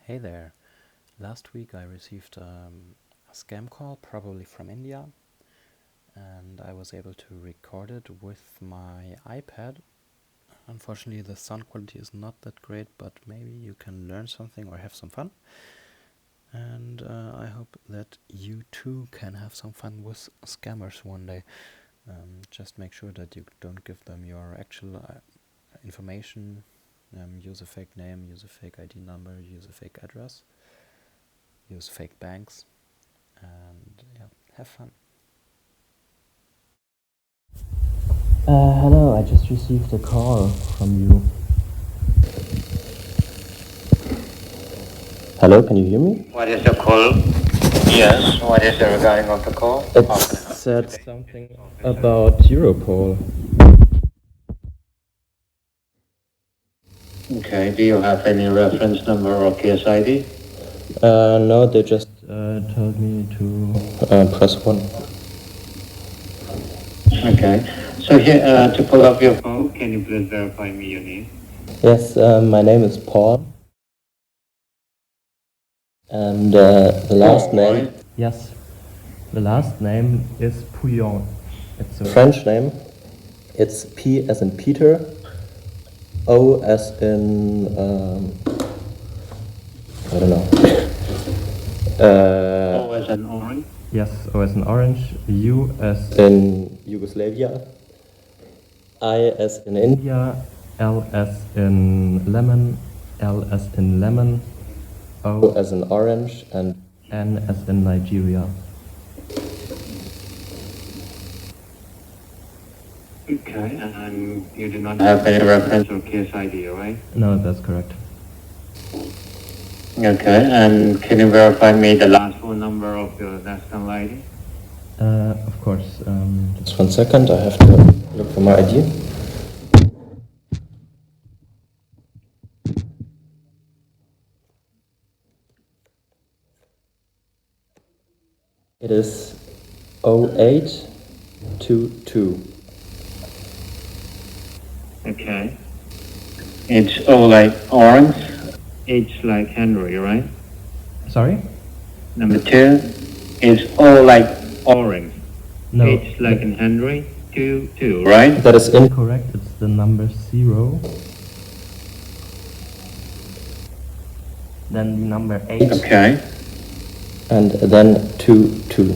Hey there. Last week I received a scam call, probably from India, and I was able to record it with my iPad. Unfortunately, the sound quality is not that great, but maybe you can learn something or have some fun. And I hope that you too can have some fun with scammers one day. Just make sure that you don't give them your actual information. Use a fake name, use a fake ID number, use a fake address, use fake banks, and yeah, have fun. Hello, I just received a call from you. Hello, can you hear me? What is the call? Yes, what is the regarding of the call? It said something about Europol. Okay, do you have any reference number or case ID? No, they just told me to press 1. Okay, so here to pull up your phone, can you please verify me your name? Yes, my name is Paul. And the last name... Right. Yes, the last name is Pouillon. It's a French name. It's P as in Peter, O as in... I don't know. O as an orange? Yes, O as in orange, U as in Yugoslavia, I as in India, L as in lemon, L as in lemon, O as in orange, and N as in Nigeria. Okay, and you do not have any reference or case ID, right? No, that's correct. Okay, and can you verify me the last phone number of your national ID? Of course. Just 1 second, I have to look for my ID. It is 0822. Okay. It's O like orange, H like Henry, right? Sorry? Number 2 is O like orange, No. H like in Henry, 2, right? That is incorrect. It's the number 0. Then the number 8. Okay. And then 22.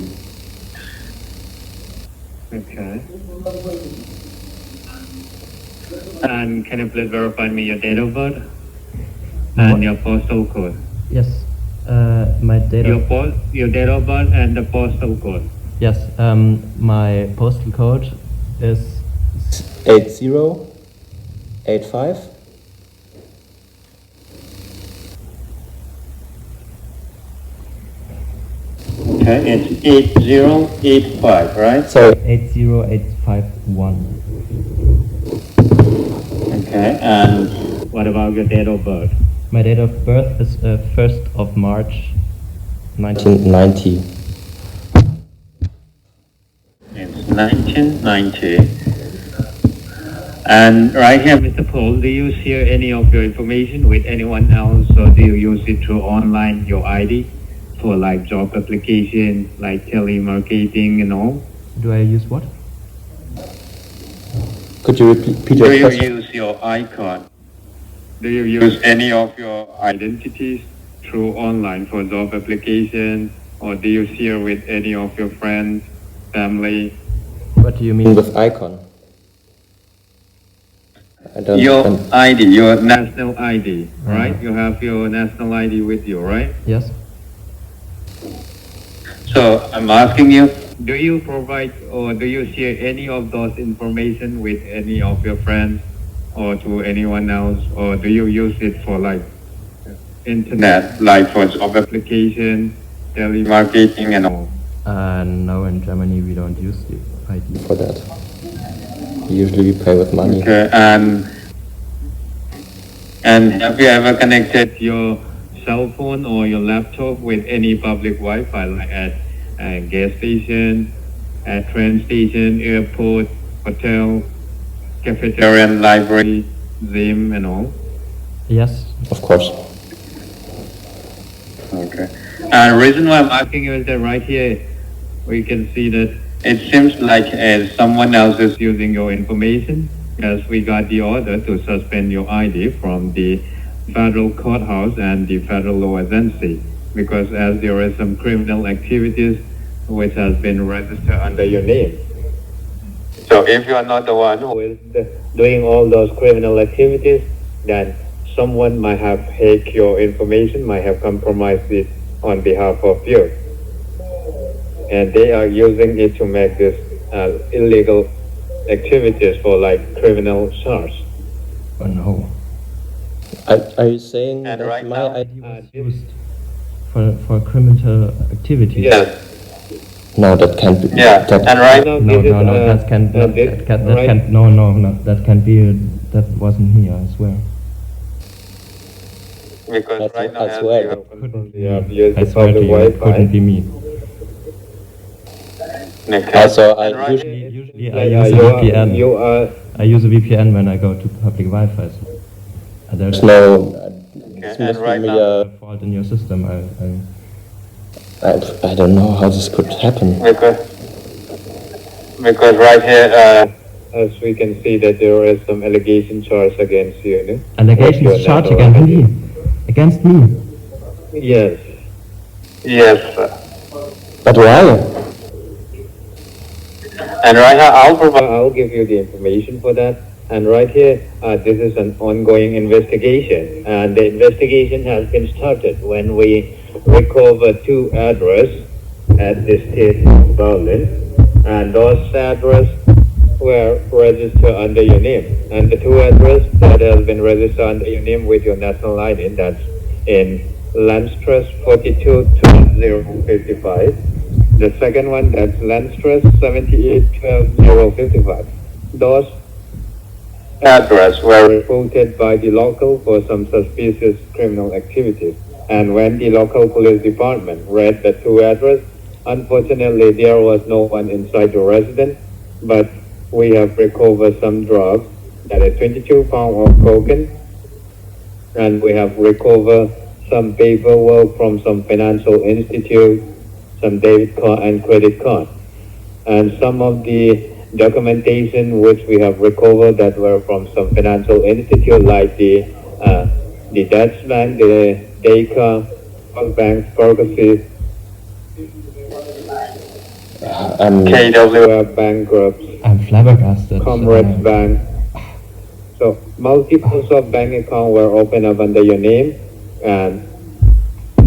Okay. And can you please verify me your date of birth and your postal code? Yes. My date of Your date of birth and the postal code. Yes. My postal code is 8085. Okay, it's 8085, right? Sorry, 80851. Okay, and what about your date of birth? My date of birth is 1st of March 1990. It's 1990. And right here, Mr. Paul, do you share any of your information with anyone else, or do you use it through online, your ID, for like job application, like telemarketing and all? Do I use what? Could you repeat your question? Do you use your icon? Do you use any of your identities through online for job application, or do you share with any of your friends, family? What do you mean with icon? I don't Your understand. ID, your national ID, right? You have your national ID with you, right? Yes. So I'm asking you, do you provide or do you share any of those information with any of your friends or to anyone else, or do you use it for like internet, like for job application, telemarketing and all? No, in Germany we don't use the ID for that. Usually we pay with money. Okay, and have you ever connected your cell phone or your laptop with any public Wi-Fi, like at a gas station, at train station, airport, hotel, cafeteria, library, gym and all? Yes, of course. Okay. And reason why I'm asking you is that right here we can see that it seems like someone else is using your information, as we got the order to suspend your ID from the federal courthouse and the federal law agency, because as there is some criminal activities which has been registered under your name. So if you are not the one who is doing all those criminal activities, then someone might have hacked your information, might have compromised it on behalf of you. And they are using it to make this illegal activities for like criminal charge. Oh no. Are you saying And that right my now, ID was used for criminal activity? Yes. No, that can't be. Yeah. That, And right now, no, this no, is, no, that can't. That, this, that can't. right? That can't. No, no, no. That can't be. That wasn't me. I swear. Because right now, I swear. couldn't be have me. used I the swear to public you, it Wi-Fi. couldn't be me. Okay. Also, And right usually here, I use a VPN. You are. I use a VPN when I go to public Wi-Fi. So there's no. This must right be now- a fault in your system. I don't know how this could happen. Because right here, as we can see that there is some allegation charge against you. No? Allegations charged against me. Against me. Yes. Yes, sir. But why? And right now, I'll give you the information for that. And right here, this is an ongoing investigation. And the investigation has been started when we recover 2 addresses at the state of Berlin. And those addresses were registered under your name. And the 2 addresses that has been registered under your name with your national ID, that's in Landstrasse 42-055. The second one, that's Landstrasse 78-055. Those addresses were reported by the local for some suspicious criminal activities. And when the local police department read the 2 addresses, unfortunately there was no one inside the residence, but we have recovered some drugs, that is 22 pounds of cocaine, and we have recovered some paperwork from some financial institute, some debit card and credit card. And some of the documentation which we have recovered that were from some financial institute like the Dutch Bank, the Deka, Bank, Ferguson, KW bankrupt, I'm flabbergasted. Comrades Bank. So multiples of bank accounts were opened up under your name, and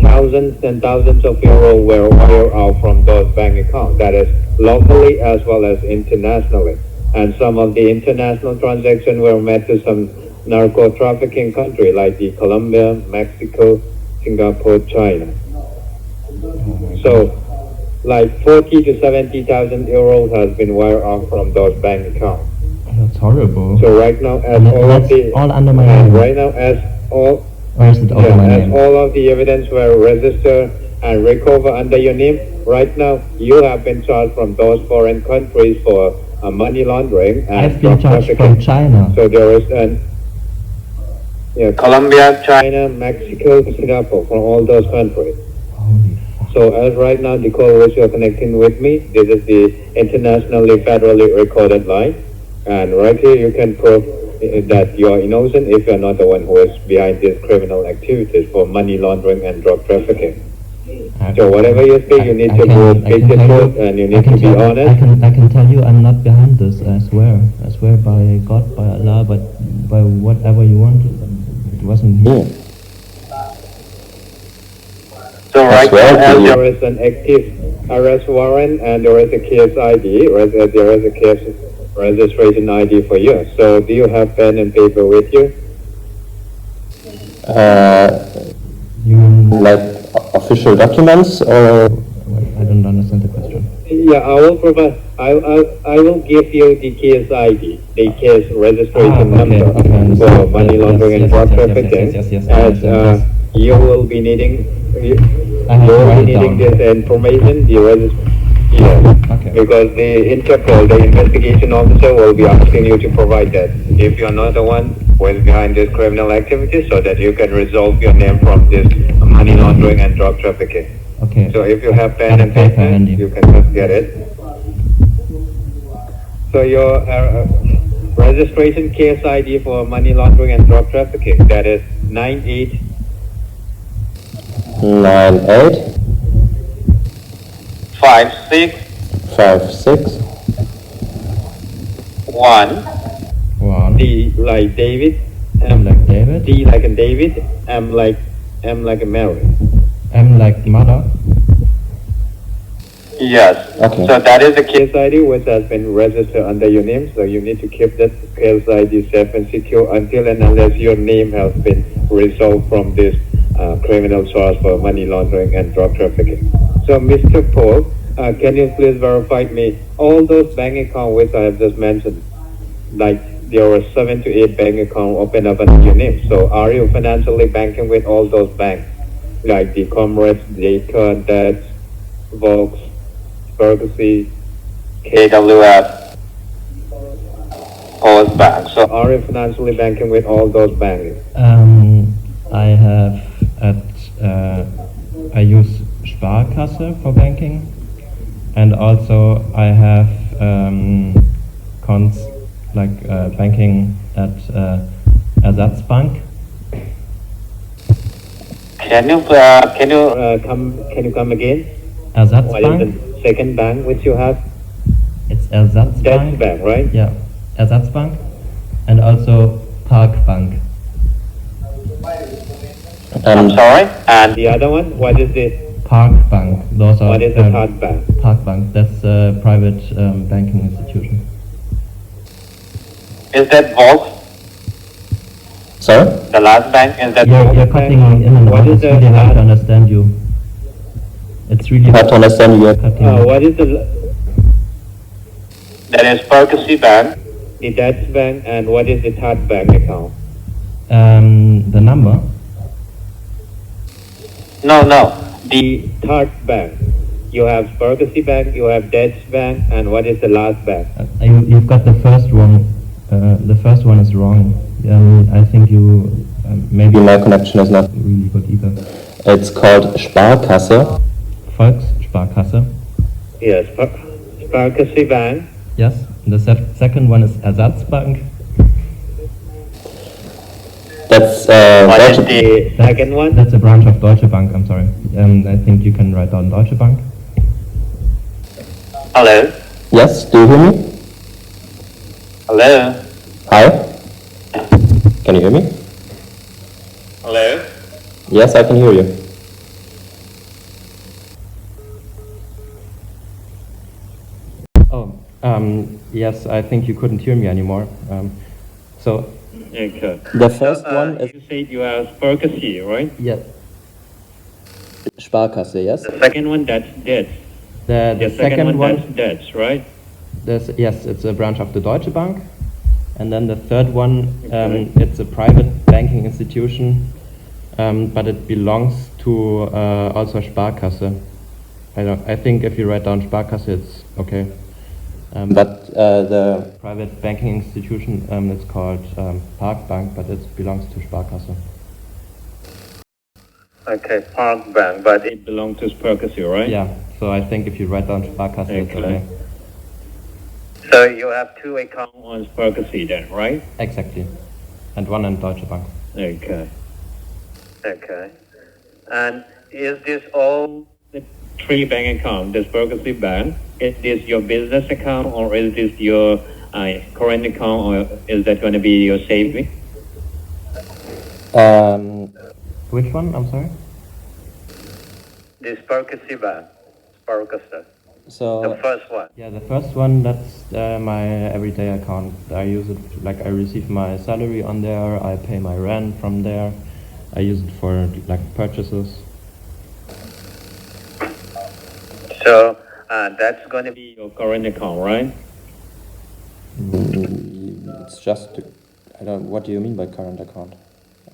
thousands and thousands of euros were wired out from those bank accounts, that is locally as well as internationally. And some of the international transactions were made to some narco trafficking countries like the Colombia, Mexico, Singapore, China. So like 40 to 70,000 euros has been wired out from those bank accounts. That's horrible. So right now, as all under my name. right now, as all Or is it over my as name? all of the evidence were registered and recovered under your name, right now you have been charged from those foreign countries for money laundering and I've been drug charged trafficking. from China. So there is Colombia, China, Mexico, Singapore, from all those countries. Holy fuck. So as right now, the call which you are connecting with me, this is the internationally federally recorded line. And right here you can prove that you are innocent if you are not the one who is behind these criminal activities for money laundering and drug trafficking. So whatever you speak, you need to speak the truth and you need to be honest. I can tell you I'm not behind this, I swear. I swear by God, by Allah, but by whatever you want. It wasn't me. So right now there is an active arrest warrant and there is a case ID, there is a case registration ID for you. So do you have pen and paper with you? You mean Like official documents or? I don't understand the question. Yeah, I will provide. I will give you the case ID, the case registration number okay, understood. for money laundering and drug trafficking. Yes, As you will be needing, I have to write it down. this information. The Yeah. Okay. Because the Interpol, the investigation officer, will be asking you to provide that if you're not the one who is behind this criminal activity, so that you can resolve your name from this money laundering and drug trafficking. Okay. So if you have pen Got a and paper paper, handy. you can just get it. So your registration case ID for money laundering and drug trafficking, that is 98 98 56 56 1 1. D like David, M like David. D like a David, M like a Mary. M like mother. Yes. Okay. So that is the case ID which has been registered under your name. So you need to keep that case ID safe and secure until and unless your name has been resolved from this criminal source for money laundering and drug trafficking. So Mr. Paul, can you please verify me all those bank accounts which I have just mentioned? Like there were 7 to 8 bank accounts open up under your name. So are you financially banking with all those banks? Like the Comrades, Data, Debts, Vox, Ferguson, KWF, Post Bank. So are you financially banking with all those banks? I have I use Sparkasse for banking, and also I have cons like banking at Ersatzbank. Can you come again? What is Ersatzbank. the second bank which you have? It's That's Ersatzbank. bank, right? Yeah, Ersatzbank, and also Parkbank. I'm sorry. And the other one, what is this? Parkbank. Those are What is the third bank? Parkbank. That's a private banking institution. Is that Vox? Sorry? The last bank is that You're Vox cutting bank? in and What out. is It's the really hard to last? understand you. It's really Hard to understand you. cutting. What is the? That is Ferguson Bank, the Dutch bank, and what is the third bank account? The number. No, the third bank. You have Ferguson Bank, you have Dutch Bank, and what is the last bank? You've got the first one. The first one is wrong. I think you maybe My connection is not. really good either. It's called Sparkasse. Volkssparkasse. Yes, Ferguson Bank. Yes. The second one is Ersatzbank. That's What is Deutsche. the second one? That's a branch of Deutsche Bank. I'm sorry. I think you can write down Deutsche Bank. Hello? Yes, do you hear me? Hello? Hi? Can you hear me? Hello? Yes, I can hear you. Oh. Yes. I think you couldn't hear me anymore. So. Okay. The first one is You said you have Ferguson, right? Yeah. Sparkasse, yes? The second one, that's Dutch. The The second one. that's Dutch, right? Yes, it's a branch of the Deutsche Bank, and then the third one, Okay. it's a private banking institution, but it belongs to also Sparkasse. I think if you write down Sparkasse, it's okay. But the Private banking institution, it's called Parkbank, but it belongs to Sparkasse. Okay, Park Bank, but it belongs to Ferguson, right? Yeah. So I think if you write down Sparkasse, it's Okay. okay. So you have 2 accounts on Ferguson then, right? Exactly. And one in Deutsche Bank. Okay. Okay. And is this all the 3 bank accounts, this Ferguson Bank? Is this your business account or is this your current account or is that going to be your saving? Which one? I'm sorry. This Ferguson Bank, Ferguson, the so first one. Yeah, the first one, that's my everyday account. I use it, like I receive my salary on there, I pay my rent from there, I use it for like purchases. So that's going to be your current account, right? it's just I don't. What do you mean by current account?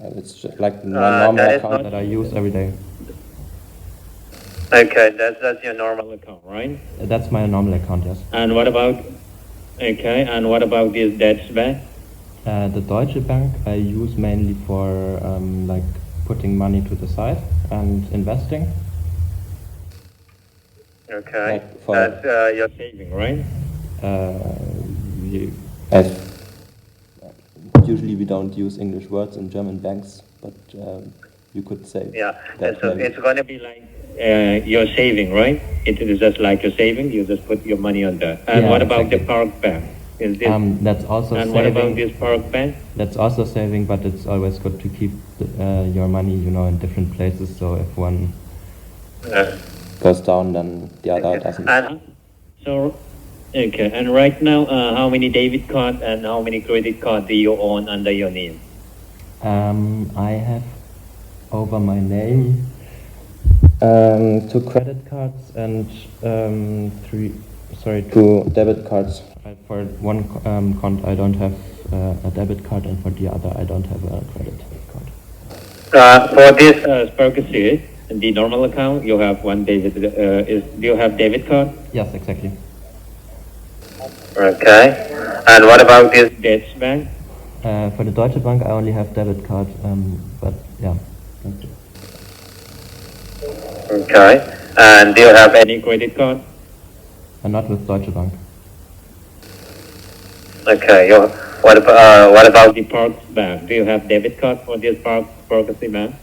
It's just like my normal that is account. That I use every day. Okay, that's your normal account, right? That's my normal account, yes. And what about this Deutsche Bank? The Deutsche Bank I use mainly for like putting money to the side and investing. Okay, Like for- that's your saving, right? As usually we don't use English words in German banks, but you could say Yeah, that so maybe. it's going to be like your saving, right? It is just like your saving. You just put your money on that. And Yeah, what about exactly. the Park Bank? Is this? That's also And saving. what about this Park Bank? That's also saving, but it's always good to keep your money, in different places. So if one goes down, then the other doesn't. And okay. And right now, how many debit cards and how many credit cards do you own under your name? I have over my name 2 credit cards and 2 debit cards. For one account I don't have a debit card, and for the other I don't have a credit card. For this Sparkasy, the normal account, you have one debit. Do you have debit card? Yes, exactly. Okay. And what about this Deutsche Bank? For the Deutsche Bank I only have debit card, but yeah. Thank you. Okay. And do you have any credit card? Not with Deutsche Bank. Okay. What about the Park Bank? Do you have debit card for this Sparkasy Bank?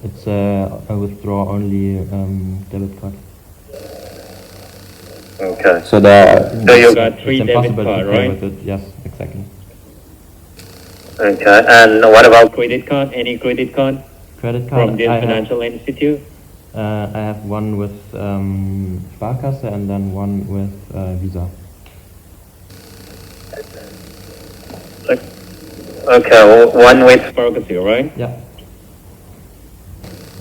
It's a withdraw only debit card. Okay. So there. So you got 3 It's debit impossible cards, to pay right? with it. Yes, exactly. Okay. And what about credit card? Any credit card Credit card. from this financial institute? I have one with Sparkasse and then one with Visa. Okay. One with Sparkasy, right? Yeah.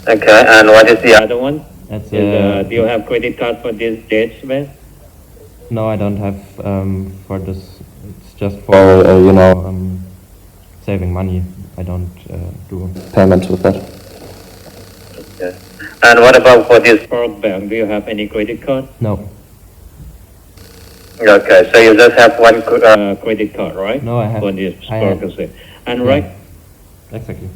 Okay. And what is the other one? It's Do you have credit card for this Deutsche Bank? No, I don't have for this. It's just for saving money. I don't do Payments with that. Okay. And what about for this Park Bank? Do you have any credit card? No. Okay, so you just have one credit card, right? No, I have. For this I have- Sparkasy. And Yeah. right? Exactly.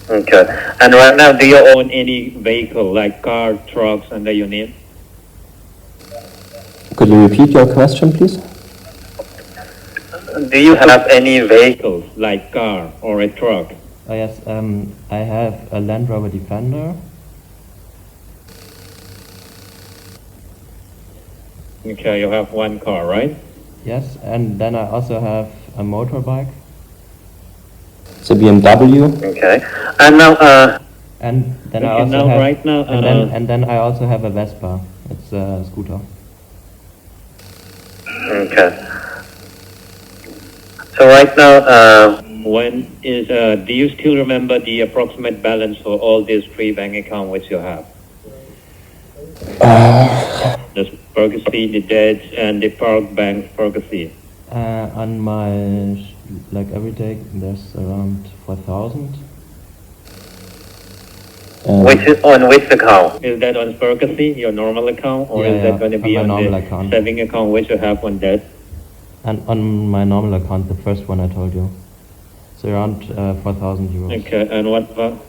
Okay. And right now, do you own any vehicle like car, trucks under your name? Could you repeat your question, please? Do you have any vehicles like car or a truck? Oh yes. I have a Land Rover Defender. Okay, you have one car, right? Yes, and then I also have a motorbike. It's a BMW. Okay. And now, And then I okay, also now have. right now, and then I also have a Vespa. It's a scooter. okay. So right now, do you still remember the approximate balance for all these 3 bank accounts which you have? The Sparkasy, the Debts, and the Park Bank Sparkasy. On my every day there's around 4,000. On which account? Is that on Sparkasy, your normal account, or Yeah, is that going to on be my on normal the account. saving account which you have on that? And on my normal account, the first one I told you, it's around 4,000 euros. Okay, and what about?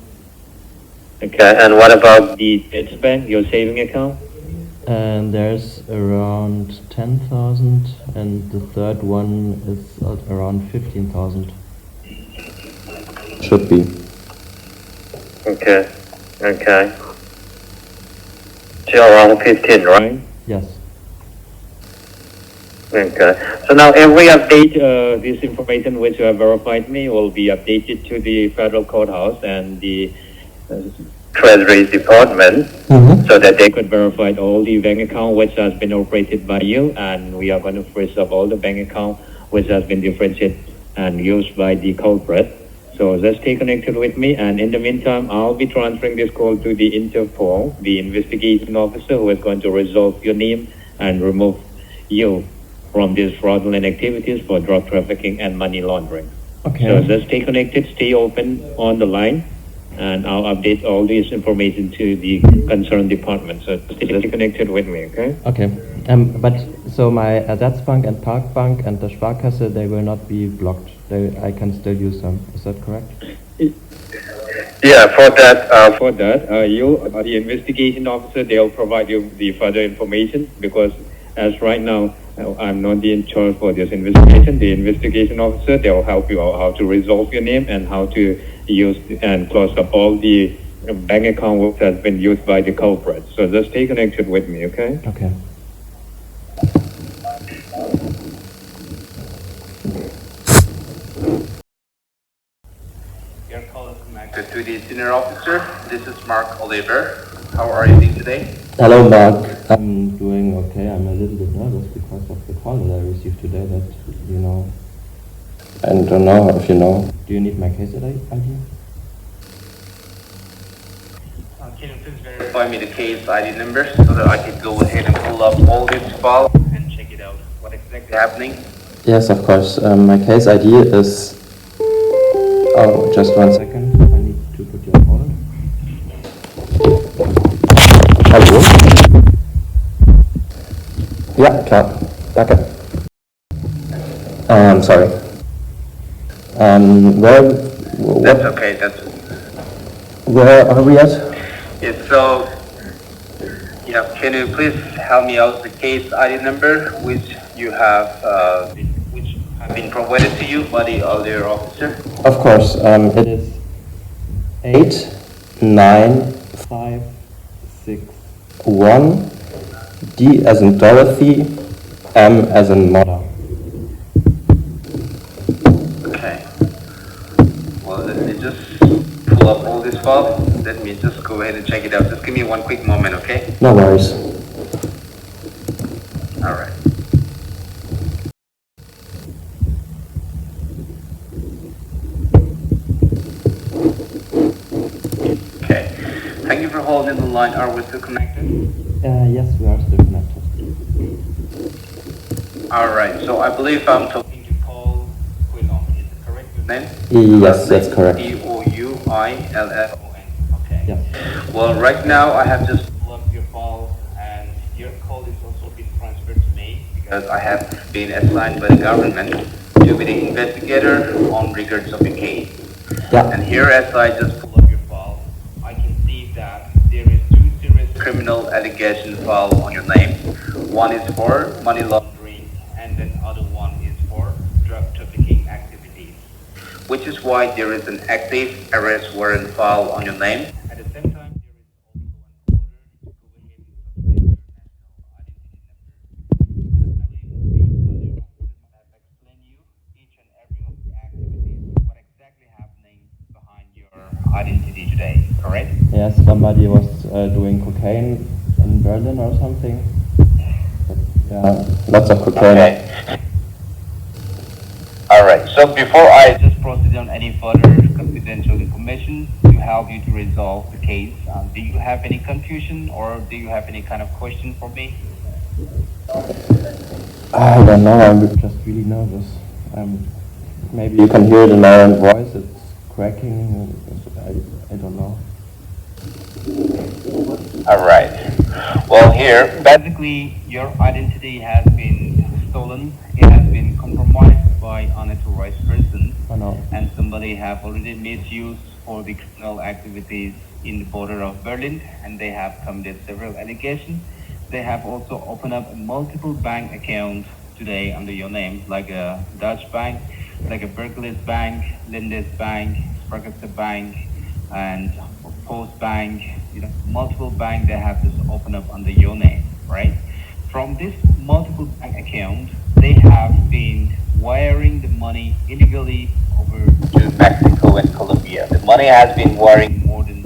Okay, and what about the Debts Bank, your saving account? And there's around 10,000, and the third one is around 15,000. Should be. Okay, okay. So around 15, right? Yes. Okay. So now every update, this information which you have verified me will be updated to the federal courthouse and the Treasury Department, so that they could verify all the bank account which has been operated by you, and we are going to freeze up all the bank account which has been differentiated and used by the culprit. So just stay connected with me, and in the meantime, I'll be transferring this call to the Interpol, the investigating officer who is going to resolve your name and remove you from these fraudulent activities for drug trafficking and money laundering. Okay. So just stay connected, stay open on the line, and I'll update all this information to the concerned department. So stay connected with me, okay? Okay. But so my Ersatzbank and Parkbank and the Sparkasse, they will not be blocked. I can still use them. Is that correct? Yeah, for that, you, the investigation officer, they'll provide you the further information, because as right now, I'm not in charge for this investigation. The investigation officer, they'll help you out how to resolve your name and how to use and close up all the bank account that has been used by the culprit. So just stay connected with me, okay? Okay. Your call is connected to the senior officer. This is Mark Oliver. How are you doing today? Hello, Mark. I'm doing okay. I'm a little bit nervous because of the call that I received today that, you know... I don't know if you know. Do you need my case ID? Can you please verify me the case ID number so that I can go ahead and pull up all this file and check it out? What exactly happening? Yes, of course. My case ID is... Oh, just 1 second. I need to put you on hold. Hallo? Ja, klar. Danke. Sorry. That's okay. Where are we at? Yeah, so, yeah, can you please help me out with the case ID number which you have, which have been provided to you by the earlier officer? Of course. It is 89561 D as in Dorothy, M as in mother. Okay. Well, let me just pull up all this file. Let me just go ahead and check it out. Just give me one quick moment, okay? No worries. All right. Okay. Thank you for holding the line. Are we still connected? Yes, we are still connected. All right. So I believe I'm talking to Paul Quillon. Is it correct? Your name? Yes, that's correct. Pouillon. Okay. Yeah. Well, right now I have just pulled up your file, and your call is also being transferred to me because I have been assigned by the government to be the investigator on regards of the case. Yeah. And here, as I just pull up your file, I can see that there is 2 serious criminal allegation filed on your name. One is for money laundering, and then other one is for drug trafficking activities, which is why there is an active arrest warrant filed on your name. At the same time, there is also an order to go ahead and suspend your national identity number. And I believe the other officers have explained you each and every of the activities, what exactly happening behind your identity today, correct? Yes, somebody was doing cocaine in Berlin or something. But, yeah, lots of cocaine. Okay. All right. So before I just proceed on any further confidential information to help you to resolve the case, do you have any confusion or do you have any kind of question for me? I don't know, I'm just really nervous. Maybe you can hear it in my own voice, it's cracking, I don't know. All right. Well, here, basically, your identity has been stolen. It has been compromised by unauthorized person, I know. and somebody have already misused for the criminal activities in the border of Berlin, and they have committed several allegations. They have also opened up multiple bank accounts today under your name, like a Dutch bank, like a Berkeley Bank, Lindes Bank, Sparkasse Bank, and Post Bank, multiple banks they have just opened up under your name, right? From this multiple bank accounts, they have been wiring the money illegally over to Mexico and Colombia. The money has been wiring more than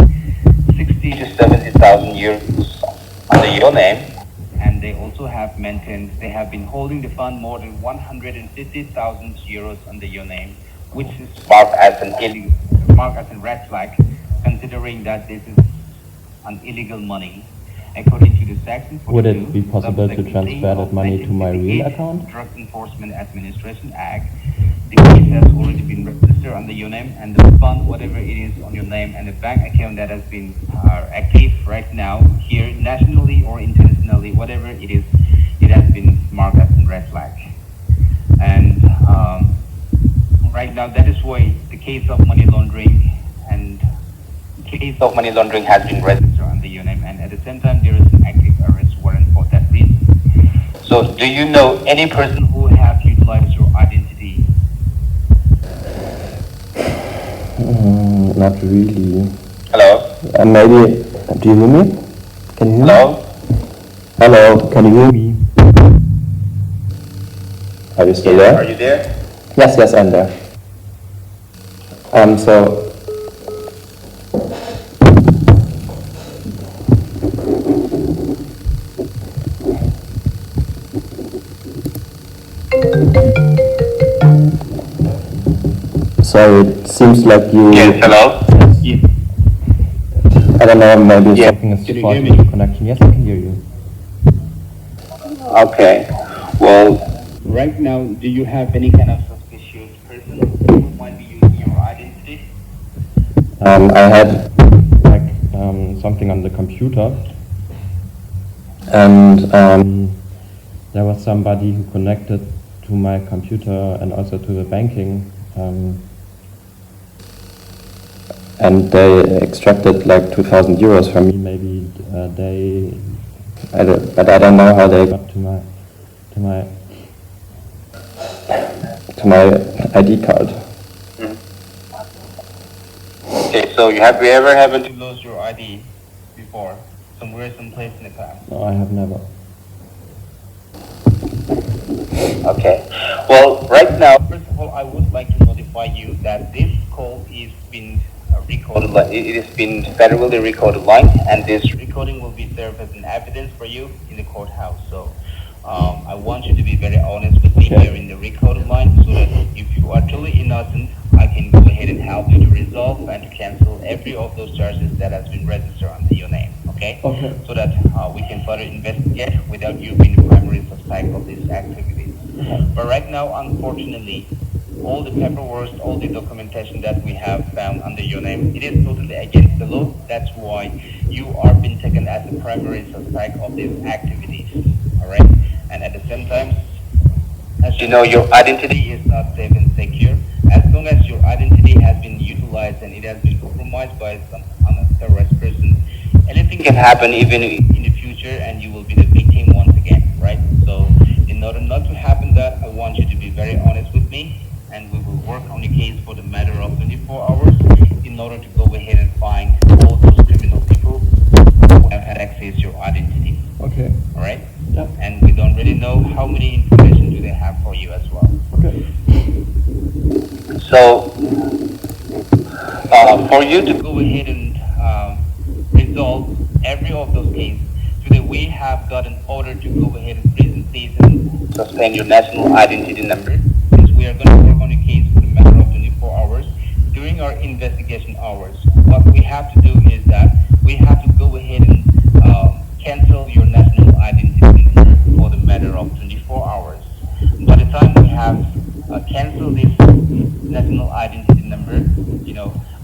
60 to 70,000 euros under your name, and they also have maintained, they have been holding the fund more than 150,000 euros under your name, which is marked as an illegal, marked as a red flag, considering that this is an illegal money. According to the section 42, Would it be possible to transfer that money to my real account? Drug Enforcement Administration Act, the case has already been registered registered under your name, and the fund, whatever it is on your name, and the bank account that has been active right now here nationally or internationally, whatever it is, it has been marked as a red flag. And right now, that is why the case of money laundering has been registered under your name, and at the same time, there is an active arrest warrant for that reason. So, do you know any person who have utilized your identity? Not really. Hello? Maybe, do you hear me? Can you hear me? Hello? Hello, can you hear me? Are you still there? Are you there? Yes, yes, I'm there. So, it seems like you... Yes, hello? Yes. I don't know, maybe something is Can you faulty hear me? with the connection. Yes, I can hear you. Okay. Well, right now, do you have any kind of suspicious person who might be using your identity? I had like something on the computer, and there was somebody who connected to my computer and also to the banking, and they extracted like 2,000 euros from me. Maybe I don't know how they got to my ID card. Okay, so have you ever happened to lose your ID before, somewhere, someplace in the past? No, I have never. Okay. Well, right now, first of all, I would like to notify you that this call is being recorded. It has been federally recorded line, and this recording will be served as an evidence for you in the courthouse. So, I want you to be very honest with me here in the recorded line, so that if you are truly innocent, I can go ahead and help you to resolve and to cancel every of those charges that has been registered under your name. Okay? Okay. So that we can further investigate without you being the primary suspect of these activities. But right now, unfortunately, all the paperwork, all the documentation that we have found under your name, it is totally against the law. That's why you are being taken as the primary suspect of these activities. All right? And at the same time, as you know, your identity is not safe and secure. As long as your identity has been utilized and it has been compromised by some unauthorized person, anything can happen even in the future, and you will be the victim once again, right? So, in order not to happen that, I want you to be very honest with me, and we will work on the case for the matter of 24 hours in order to go ahead and find all those criminal people who have had access to your identity. Okay. All right? Yeah. And we don't really know how many information do they have for you as well. Okay. So, for you to go ahead and resolve every of those cases, today we have got an order to go ahead and freeze and seize and suspend your national identity number. Since we are going to work on the case for the matter of 24 hours, during our investigation hours, what we have to do is that we have to go ahead and cancel your national identity number for the matter of 24 hours. By the time we have canceled this national identity number,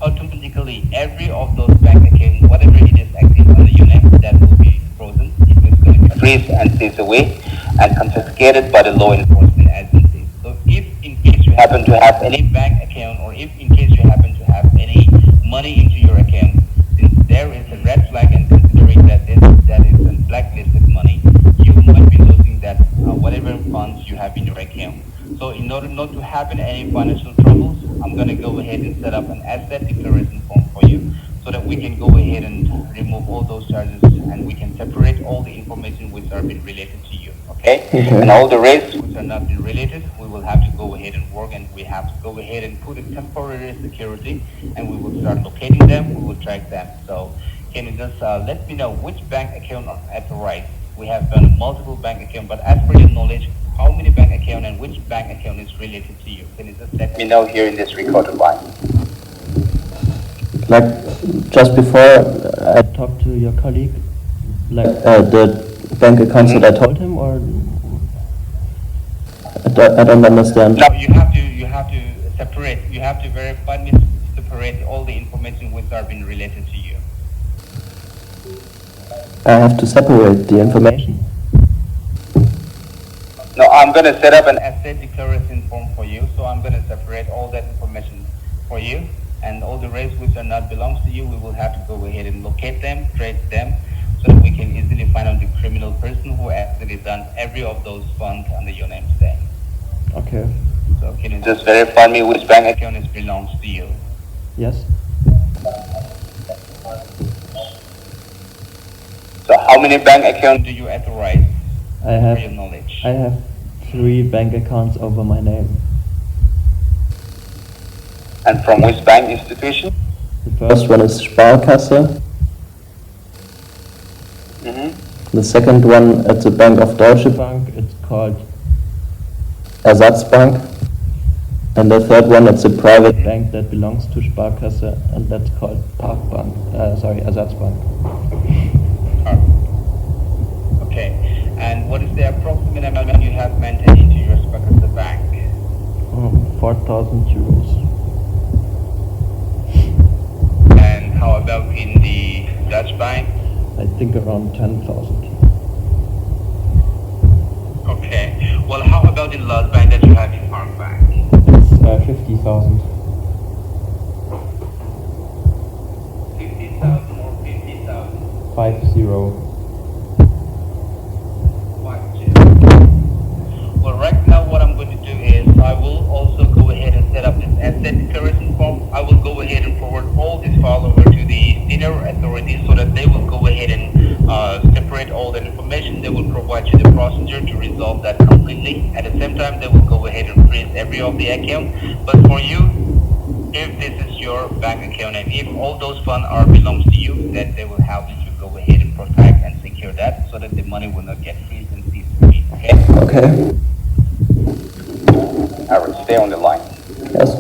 automatically every of those bank accounts, whatever it is active under your name, that will be frozen. It is going to be freezed and seized away and confiscated by the law enforcement agencies. So if in case you happen to have any bank account, or if in case you happen to have any money into your account, since there is a red flag, and considering that that is a blacklisted money, you might be losing that whatever funds you have in your account. So in order not to happen any financial troubles, I'm going to go ahead and set up an asset declaration form for you, so that we can go ahead and remove all those charges, and we can separate all the information which are being related to you. Okay? And all the rates which are not being related, we will have to go ahead and work, and we have to go ahead and put a temporary security, and we will start locating them, we will track them. So can you just let me know which bank account are authorized? We have done multiple bank accounts, but as per your knowledge, how many bank account and which bank account is related to you? Can you just let me know here in this recorded line? Like just before I talked to your colleague, like the bank accounts that I told him, or I don't understand. No, you have to You have to verify me, separate all the information which are being related to you. I have to separate the information. No, I'm going to set up an asset declaration form for you. So I'm going to separate all that information for you, and all the rest which are not belongs to you, we will have to go ahead and locate them, trace them, so that we can easily find out the criminal person who actually done every of those funds under your name today. Okay. So can you just verify me which bank account is belongs to you? Yes. So how many bank accounts do you authorize I have. for your knowledge? I have 3 bank accounts over my name. And from which bank institution? The first one is Sparkasse. The second one at the Bank of Deutsche Bank, it's called Ersatzbank. And the third one, it's a private bank that belongs to Sparkasse, and that's called Ersatzbank. Okay. And what is the approximate amount you have maintained into your Sparkasse bank? 4,000 euros. And how about in the Dutch bank? I think around 10,000. Okay. Well, how about in last bank that you have in Park Bank? It's 50,000. 50,000 or 50,000? 50. Well, right now what I'm going to do is I will also go ahead and set up this asset declaration form. I will go ahead and forward all this file over to the senior authorities so that they will go ahead and separate all that information. They will provide you the procedure to resolve that completely. At the same time, they will go ahead and freeze every of the account. But for you, if this is your bank account and if all those funds are belongs to you, then they will help you to go ahead and protect and secure that so that the money will not get freezed and seized. Okay? Okay. Alright, stay on the line. Yes.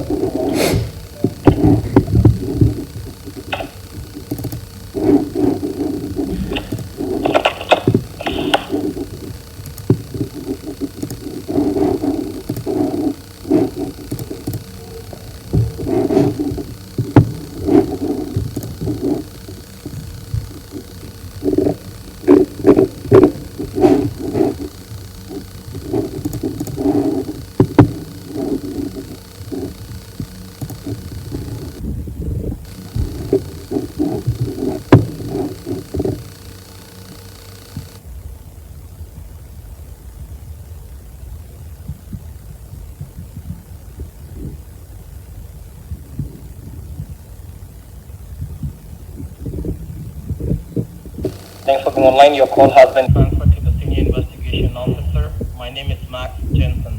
Thanks for being online. Your call has been transferred to the Senior Investigation Officer. My name is Max Jensen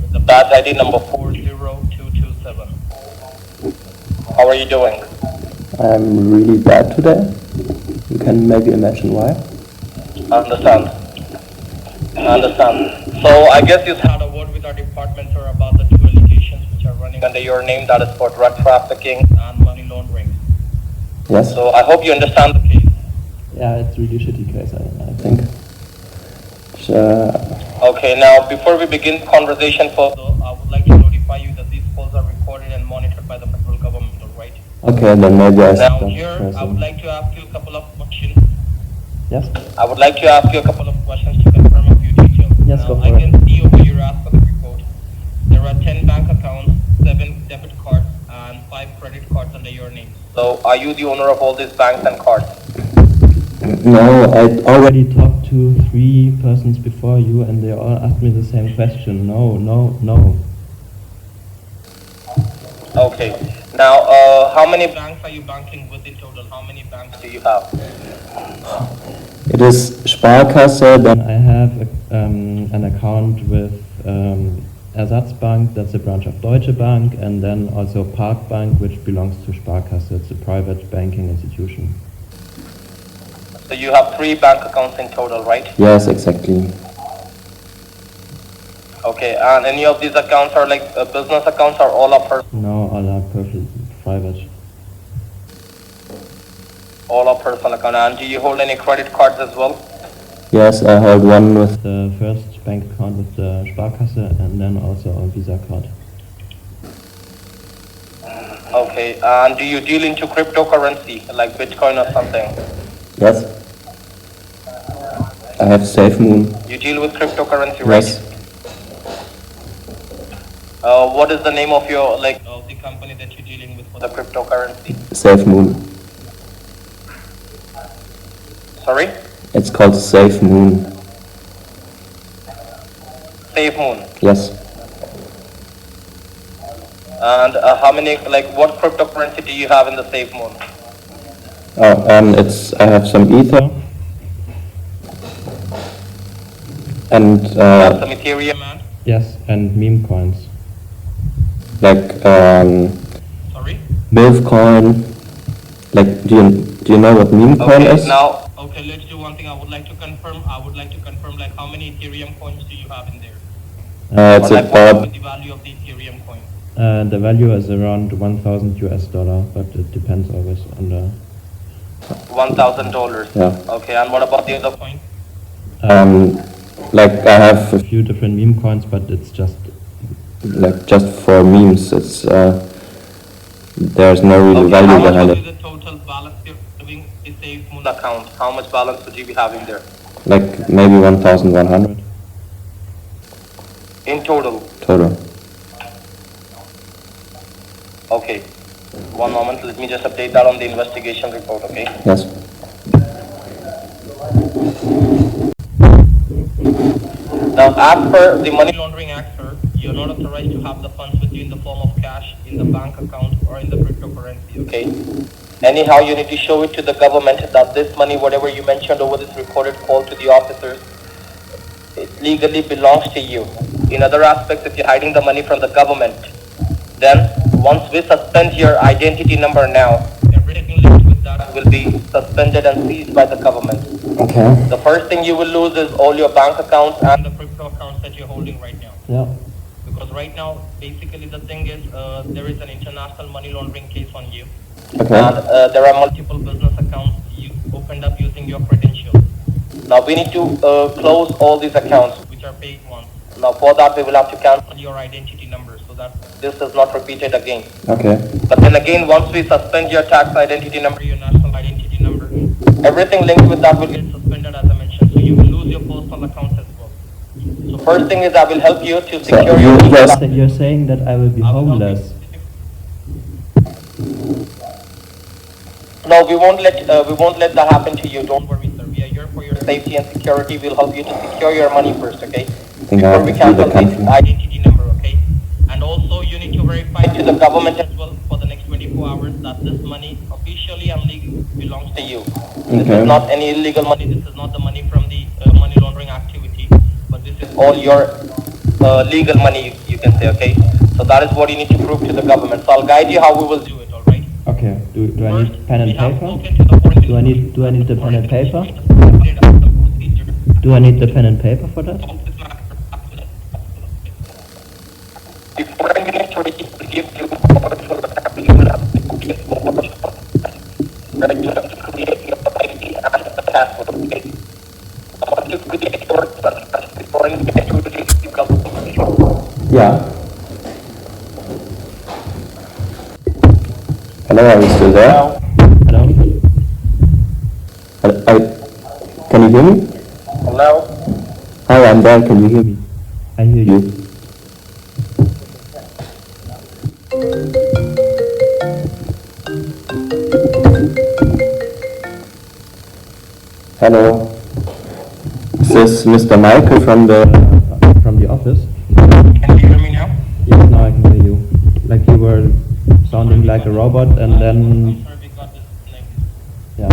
with the badge ID number 40227. How are you doing? I'm really bad today. You can maybe imagine why. I understand. So I guess you had a word with our department, sir, about the 2 allegations which are running under your name, that is for drug trafficking and money laundering. Yes. So I hope you understand the case. Yeah, it's really shitty case, I think. Okay, now before we begin conversation further, I would like to notify you that these calls are recorded and monitored by the federal government, alright? Okay, then maybe I Now stop here, I pressing. would like to ask you a couple of questions. Yes? I would like to ask you a couple of questions to confirm a few details. Yes, now, go for I it. can see over your ask for the report. There are 10 bank accounts, 7 debit cards, and 5 credit cards under your name. So, are you the owner of all these banks and cards? No, I already talked to 3 persons before you and they all asked me the same question. No. Okay. Now, how many banks are you banking with in total? How many banks do you have? It is Sparkasse, then I have an account with Ersatzbank, that's a branch of Deutsche Bank, and then also Park Bank, which belongs to Sparkasse. It's a private banking institution. So you have 3 bank accounts in total, right? Yes, exactly. Okay, and any of these accounts are like business accounts or all are personal? No, all are perfect private. All are personal account. And do you hold any credit cards as well? Yes, I hold one with the first bank account with the Sparkasse and then also a Visa card. Okay, and do you deal into cryptocurrency, like Bitcoin or something? Yes. I have SafeMoon. You deal with cryptocurrency, right? Yes. What is the name of your, like, of the company that you're dealing with for the cryptocurrency? SafeMoon. Sorry? It's called SafeMoon. SafeMoon. Yes. And how many, like, what cryptocurrency do you have in the SafeMoon? I have some Ether. And Some Ethereum, man? Yes, and meme coins. like Sorry? MILF coin. Like, do you know what meme coin Okay, is? now, okay, let's do one thing. I would like to confirm, like, how many Ethereum coins do you have in there? It's Or, like, about what would be the value of the Ethereum coin? The value is around $1,000, but it depends always on the. $1,000. Yeah. Okay, and what about the other coin? Like I have A few different meme coins, but it's just just for memes. It's there's no real value how much behind would it. be the total balance you're having in the SafeMoon account? How much balance would you be having there? Like maybe 1,100 In total? total. Okay. One moment, let me just update that on the investigation report, okay? Yes. Now, as per the Money Laundering Act, sir, you're not authorized to have the funds with you in the form of cash, in the bank account, or in the cryptocurrency, okay? Anyhow, you need to show it to the government that this money, whatever you mentioned over this recorded call to the officers, it legally belongs to you. In other aspects, if you're hiding the money from the government, then once we suspend your identity number now, everything linked with that will be suspended and seized by the government. Okay. The first thing you will lose is all your bank accounts and the crypto accounts that you're holding right now. yeah. Because right now, basically the thing is, there is an international money laundering case on you. Okay. And there are multiple business accounts you opened up using your credentials. Now we need to close all these accounts, which are paid ones. Now for that, we will have to cancel your identity number so that this is not repeated again. Okay. But then again, once we suspend your tax identity number, your national identity number, everything linked with that will get suspended, as I mentioned. So you will lose your personal accounts as well. So first thing is, I will help you to secure your you legal just- account. You're saying that I will be homeless. No, we won't let that happen to you. Don't worry, sir. We are here for your safety and security. We'll help you to secure your money first, okay? I think I Before have we to leave the cancel country. the identity number, okay? And also, you need to verify to the government as well for the next 24 hours that this money officially and legally belongs to you. This Okay. is not any illegal money. This is not the money from the money laundering activity, but this is all your legal money, you can say, okay? So that is what you need to prove to the government. So I'll guide you how we will do it, all right? Okay. Do I First, need pen and we have paper? spoken to the foreign Do I need the pen and paper? ministry. Do I need the pen and paper for that? The foreign ministry will give you you will have to get more. Right, you have to create your ID and the password, okay? Once you create your password, the foreign ministry will give you government. Yeah. Hello, are you still there? Now, Hello? Can you hear me? hello? Hi, I'm there. Can you hear me? I hear you. Hello. Is this Mr. Michael from the... From the office? Can you hear me now? Yes, now I can hear you. Like you were sounding like a robot and then... Sorry, we got disconnected. Yeah.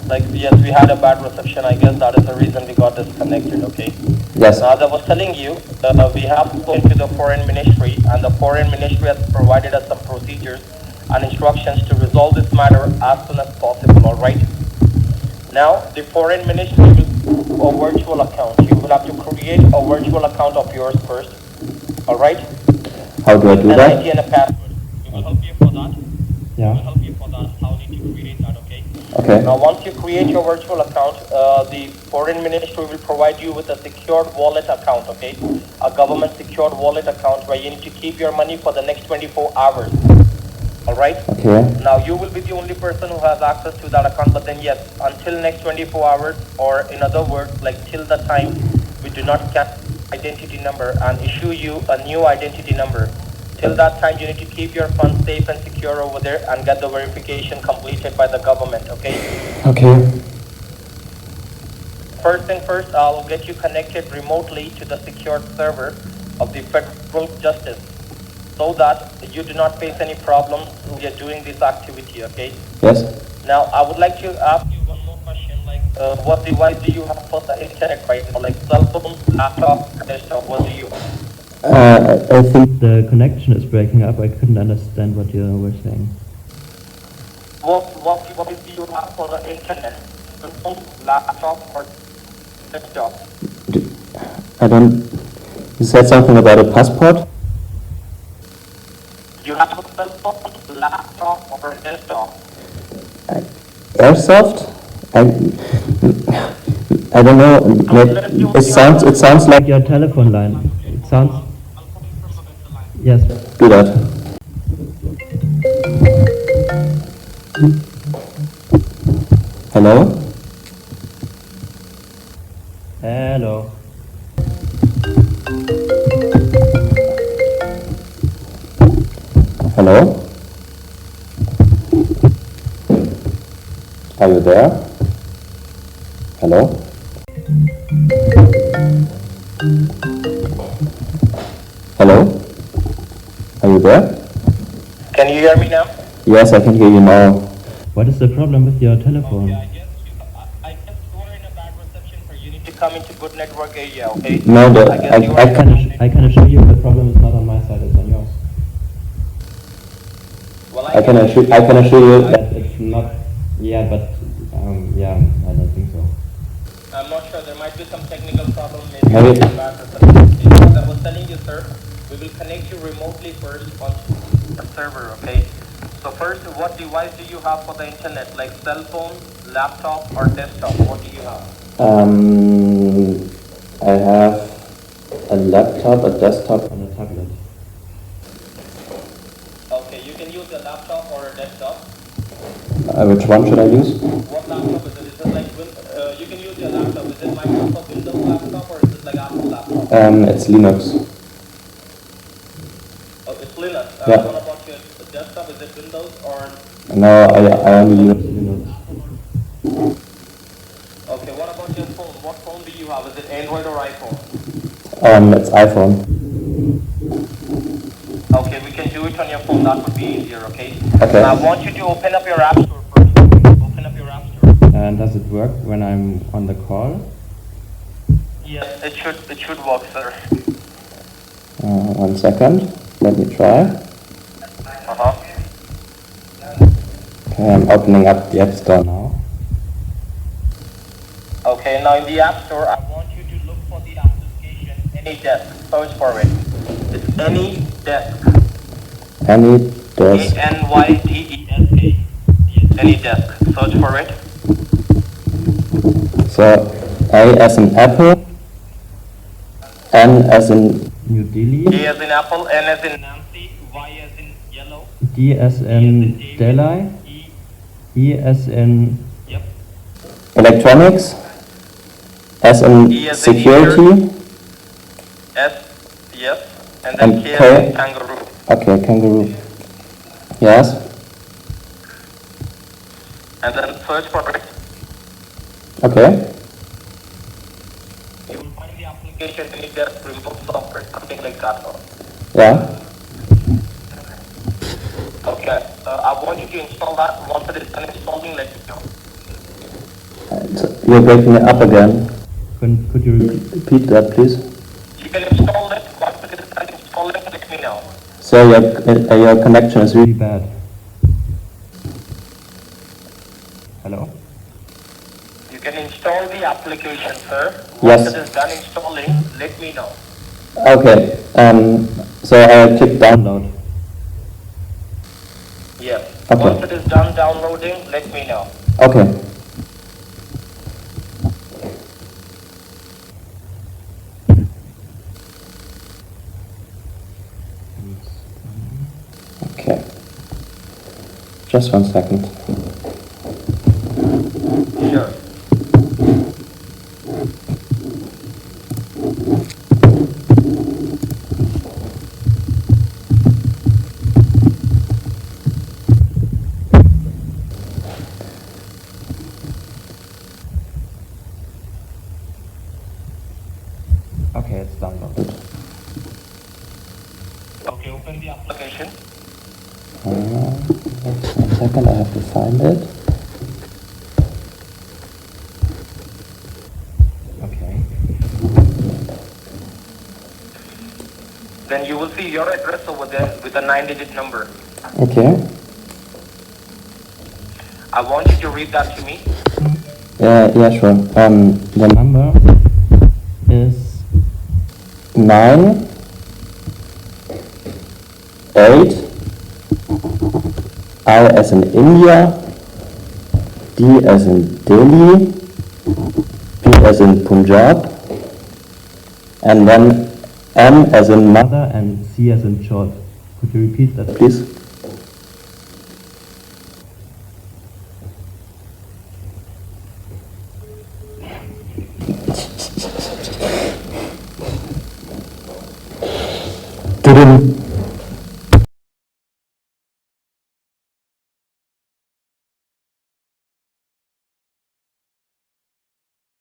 Like, yes, we had a bad reception. I guess that is the reason we got disconnected, okay? Yes. Now, as I was telling you, we have spoken to the foreign ministry, and the foreign ministry has provided us some procedures and instructions to resolve this matter as soon as possible, all right? Now, the foreign ministry will a virtual account. You will have to create a virtual account of yours first, all right? How do I do An that? ID and a password. We will help you for that. We will Yeah. help you for that. How need to create that, okay? Okay. Now, once you create your virtual account, the foreign ministry will provide you with a secured wallet account, okay? A government secured wallet account where you need to keep your money for the next 24 hours. Alright? Okay. Now you will be the only person who has access to that account, but then yes, until next 24 hours, or in other words, like till the time we do not get identity number and issue you a new identity number. Till that time, you need to keep your funds safe and secure over there and get the verification completed by the government, okay? Okay. First thing first, I'll get you connected remotely to the secured server of the Federal Justice so that you do not face any problems when you're doing this activity, okay? Yes. Now, I would like to ask you one more question, like what device do you have for the internet right now, like cell phone, laptop, desktop, what do you have? I think The connection is breaking up. I couldn't understand what you were saying. What device do you have for the internet? Cell phone, laptop, or desktop? I don't. You said something about a passport? You have a cell phone, laptop, or desktop? Airsoft? I don't know. It sounds like Your telephone line. It sounds. Yes. do that. Hello? Hello. Hello? Are you there? Hello? Hello? Are you there? Can you hear me now? Yes, I can hear you now. What is the problem with your telephone? I guess you are in a bad reception, so you need to come into good network area, okay? No, I can assure you the problem is not on my side, it's on yours. Well, I can assure you that But it's not. Yeah, but yeah, I don't think so. I'm not sure. There might be some technical problem. Maybe Maybe. it's bad reception. As I was telling you, sir, we will connect you remotely first on the server, okay? So first, what device do you have for the internet? Like cell phone, laptop, or desktop? What do you have? I have a laptop, a desktop, On a tablet. Okay, you can use a laptop or a desktop. which one should I use? What laptop is it? Is it like you can use your laptop? Is it Microsoft Windows laptop or is it like Apple laptop? It's Linux. Oh, it's Linux. Yeah. What about your desktop? Is it Windows or? No, I only use Okay, what about your phone? What phone do you have? Is it Android or iPhone? it's iPhone. Okay, we can do it on your phone. That would be easier, okay? Okay. I want you to open up your App Store first. Open up your App Store. And does it work when I'm on the call? Yes, it should work, sir. 1 second. Let me try. Uh-huh. Okay, I'm opening up the App Store now. Okay, now in the App Store, I want you to look for the application AnyDesk. Search for it. It's AnyDesk. Any desk. ANYDESK. AnyDesk. Search for it. So A as in apple, N as in New Delhi. A as in Apple, N as in Nancy, Y as in yellow, D as in Delhi. E as in. Yep. electronics, S in E as in security. S, yes, and then And K as K. in kangaroo. Okay, kangaroo. Yes. And then search for it. Okay. You will find the application AnyDesk remote software, something like that. Yeah. Okay, I want you to install that. Once it is done installing, let me know. You're breaking it up again. Could you repeat? Repeat that, please. You can install it. Once it is done installing, let me know. So your connection is Really really bad. Hello? You can install the application, sir. Yes. Once it is done installing, let me know. okay. So I click download. Yes. Okay. Once it is done downloading, let me know. Okay. Okay. Just 1 second. Sure. Okay, it's downloaded. Okay, open the application. 1 second, I have to find it. Okay. Then you will see your address over there with a 9-digit number. Okay. I want you to read that to me. Yeah, sure. The number is 9 8 I as in India, D as in Delhi, P as in Punjab, and then M as in mother and C as in short. Could you repeat that, please? Didn't